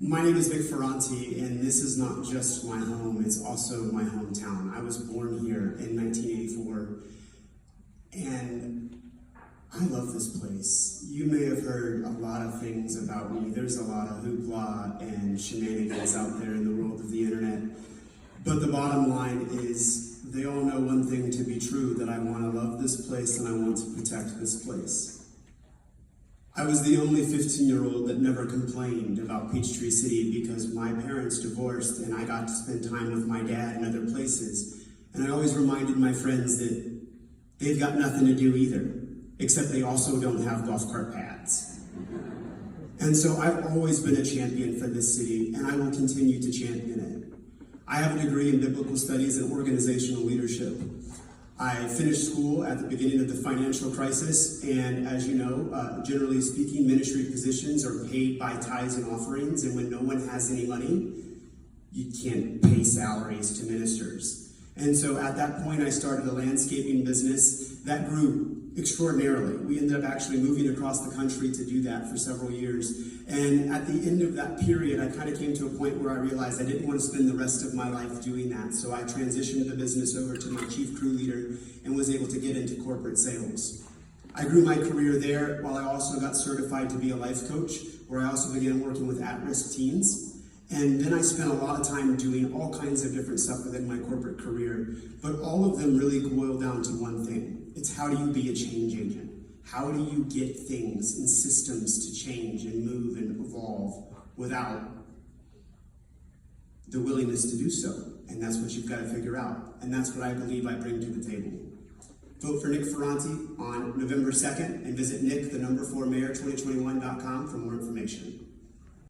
My name is Nick Ferranti, and this is not just my home, it's also my hometown. I was born here in 1984, and I love this place. You may have heard a lot of things about me. There's a lot of hoopla and shenanigans out there in the world of the internet, but the bottom line is they all know one thing to be true, that I want to love this place and I want to protect this place. I was the only 15-year-old that never complained about Peachtree City because my parents divorced and I got to spend time with my dad in other places. And I always reminded my friends that they've got nothing to do either, except they also don't have golf cart pads. And so I've always been a champion for this city, and I will continue to champion it. I have a degree in biblical studies and organizational leadership. I finished school at the beginning of the financial crisis, and as you know, generally speaking, ministry positions are paid by tithes and offerings, and when no one has any money, you can't pay salaries to ministers. And so at that point, I started a landscaping business that grew extraordinarily. We ended up actually moving across the country to do that for several years. And at the end of that period, I kind of came to a point where I realized I didn't want to spend the rest of my life doing that. So I transitioned the business over to my chief crew leader and was able to get into corporate sales. I grew my career there while I also got certified to be a life coach, where I also began working with at-risk teens. And then I spent a lot of time doing all kinds of different stuff within my corporate career, but all of them really boil down to one thing. It's how do you be a change agent? How do you get things and systems to change and move and evolve without the willingness to do so? And that's what you've got to figure out. And that's what I believe I bring to the table. Vote for Nick Ferranti on November 2nd and visit nick4mayor2021.com for more information.